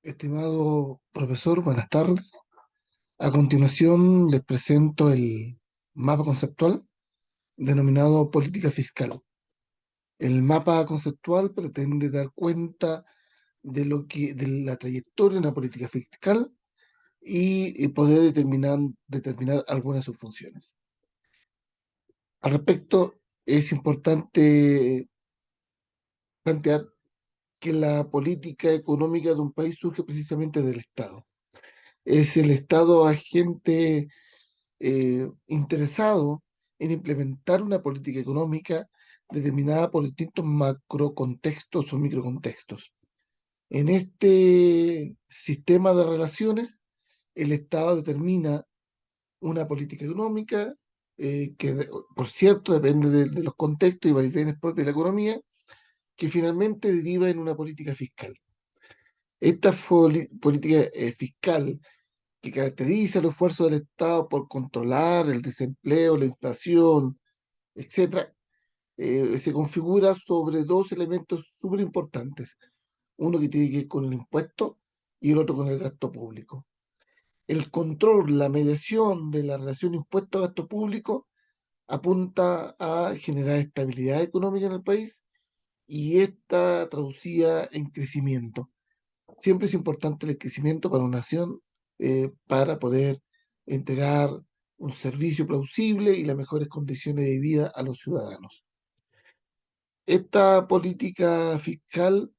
Estimado profesor, buenas tardes. A continuación les presento el mapa conceptual denominado política fiscal. El mapa conceptual pretende dar cuenta de la trayectoria de una política fiscal y poder determinar algunas de sus funciones. Al respecto, es importante plantear que la política económica de un país surge precisamente del Estado. Es el Estado agente interesado en implementar una política económica determinada por distintos macrocontextos o microcontextos. En este sistema de relaciones, el Estado determina una política económica por cierto, depende de los contextos y vaivenes propios de la economía, que finalmente deriva en una política fiscal. Esta política fiscal que caracteriza el esfuerzo del Estado por controlar el desempleo, la inflación, etcétera, se configura sobre dos elementos súper importantes. Uno que tiene que ver con el impuesto y el otro con el gasto público. El control, la mediación de la relación impuesto-gasto público apunta a generar estabilidad económica en el país y esta traducida en crecimiento. Siempre es importante el crecimiento para una nación, para poder entregar un servicio plausible y las mejores condiciones de vida a los ciudadanos. Esta política fiscal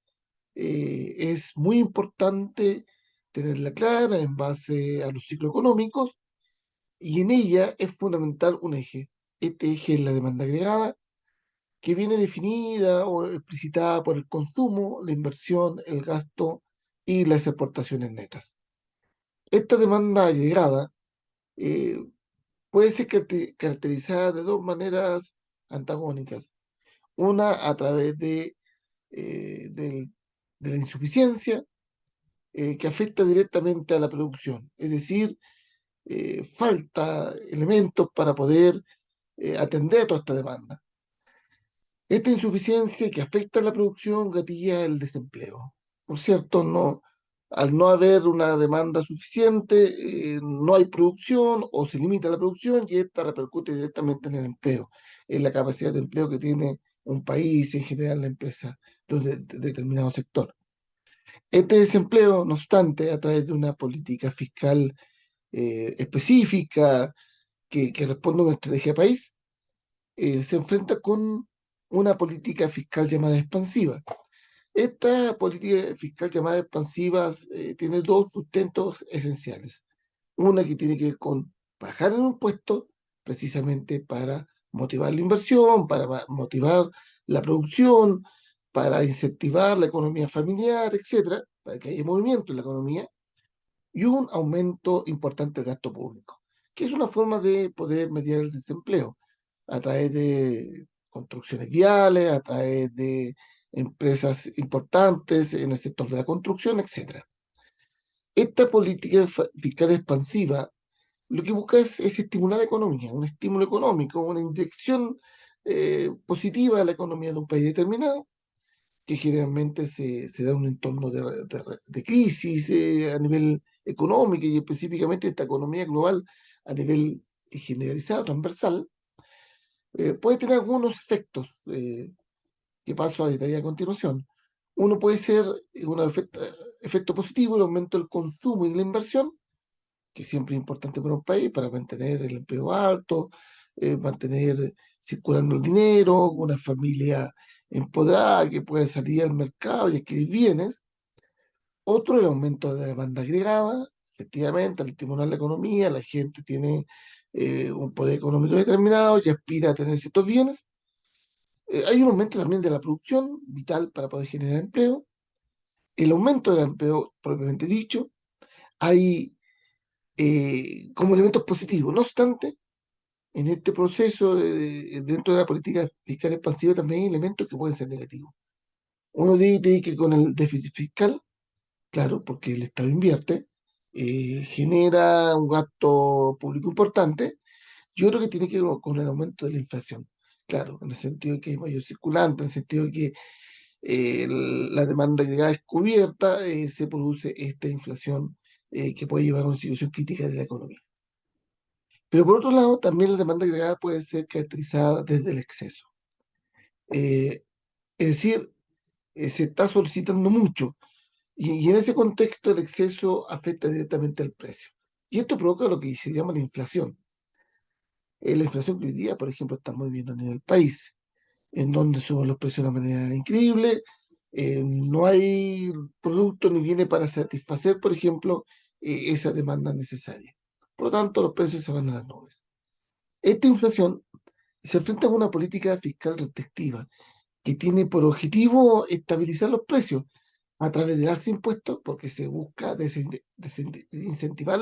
es muy importante tenerla clara en base a los ciclos económicos y en ella es fundamental un eje. Este eje es la demanda agregada, que viene definida o explicitada por el consumo, la inversión, el gasto y las exportaciones netas. Esta demanda agregada eh, puede ser caracterizada de dos maneras antagónicas. Una a través eh, del- de la insuficiencia, que afecta directamente a la producción, es decir, falta elementos para poder atender toda esta demanda. Esta insuficiencia que afecta a la producción gatilla el desempleo. Por cierto, al no haber una demanda suficiente, no hay producción o se limita la producción y esta repercute directamente en el empleo, en la capacidad de empleo que tiene un país, en general la empresa de determinado sector. Este desempleo, no obstante, a través de una política fiscal específica que responde a una estrategia de país, se enfrenta con una política fiscal llamada expansiva. Esta política fiscal llamada expansiva tiene dos sustentos esenciales. Una que tiene que ver con bajar el impuesto precisamente para motivar la inversión, para motivar la producción, para incentivar la economía familiar, etcétera, para que haya movimiento en la economía, y un aumento importante del gasto público, que es una forma de poder mediar el desempleo a través de construcciones viales, a través de empresas importantes en el sector de la construcción, etcétera. Esta política fiscal expansiva lo que busca es estimular la economía, un estímulo económico, una inyección positiva a la economía de un país determinado, que generalmente se da en un entorno de crisis a nivel económico y específicamente esta economía global a nivel generalizado, transversal, puede tener algunos efectos que paso a detallar a continuación. Uno puede ser efecto positivo, el aumento del consumo y de la inversión, que siempre es importante para un país, para mantener el empleo alto, mantener circulando el dinero, una familia empoderada que puede salir al mercado y adquirir bienes. Otro, el aumento de la demanda agregada. Efectivamente, al estimular la economía, la gente tiene un poder económico determinado y aspira a tener ciertos bienes. Hay un aumento también de la producción, vital para poder generar empleo. El aumento del empleo, propiamente dicho, hay como elementos positivos. No obstante, en este proceso, dentro de la política fiscal expansiva, también hay elementos que pueden ser negativos. Uno dice que con el déficit fiscal, claro, porque el Estado invierte, genera un gasto público importante, y otro que tiene que ver con el aumento de la inflación. Claro, en el sentido de que hay mayor circulante, en el sentido de que la demanda agregada es cubierta, se produce esta inflación que puede llevar a una situación crítica de la economía. Pero por otro lado, también la demanda agregada puede ser caracterizada desde el exceso. Eh, es decir, se está solicitando mucho y en ese contexto el exceso afecta directamente al precio. Y esto provoca lo que se llama la inflación. La inflación que hoy día, por ejemplo, estamos viviendo a nivel país, en donde suben los precios de una manera increíble, no hay producto ni viene para satisfacer, por ejemplo, esa demanda necesaria. Por lo tanto, los precios se van a las nubes. Esta inflación se enfrenta a una política fiscal restrictiva que tiene por objetivo estabilizar los precios a través de darse impuestos, porque se busca incentivar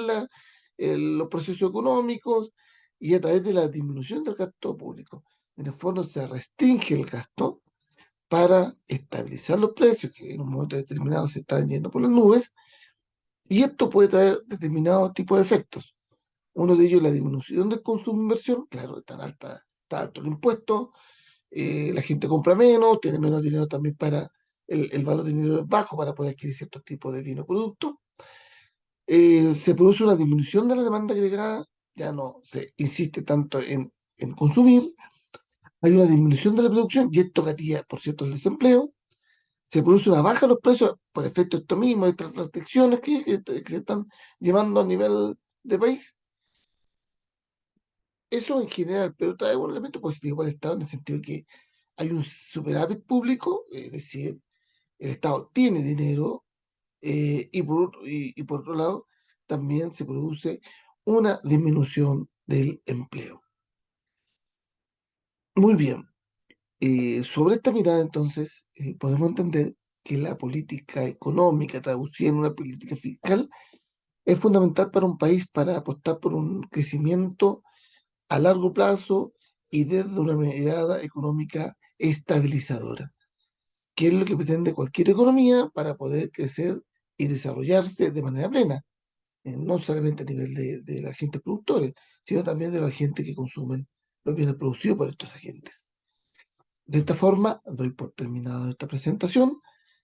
los procesos económicos y a través de la disminución del gasto público. En el fondo se restringe el gasto para estabilizar los precios, que en un momento determinado se están yendo por las nubes, y esto puede traer determinados tipos de efectos. Uno de ellos es la disminución del consumo e inversión, claro, está alto el impuesto, la gente compra menos, tiene menos dinero también para, el valor de dinero es bajo para poder adquirir ciertos tipos de bienes o productos. Se produce una disminución de la demanda agregada, ya no se insiste tanto en consumir, hay una disminución de la producción y esto gatilla, por cierto, el desempleo. Se produce una baja de los precios por efecto de esto mismo, de estas restricciones que se están llevando a nivel de país. Eso en general, pero trae un elemento positivo al Estado en el sentido de que hay un superávit público, es decir, el Estado tiene dinero y por otro lado también se produce una disminución del empleo. Muy bien, sobre esta mirada entonces podemos entender que la política económica traducida en una política fiscal es fundamental para un país para apostar por un crecimiento a largo plazo y desde una mirada económica estabilizadora, que es lo que pretende cualquier economía para poder crecer y desarrollarse de manera plena, no solamente a nivel de los agentes productores, sino también de los agentes que consumen los bienes producidos por estos agentes. De esta forma, doy por terminada esta presentación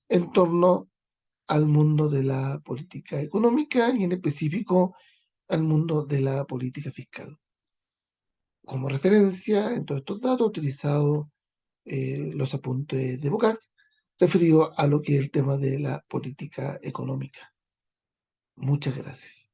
en torno al mundo de la política económica y en específico al mundo de la política fiscal. Como referencia en todos estos datos, he utilizado los apuntes de Bocas referido a lo que es el tema de la política económica. Muchas gracias.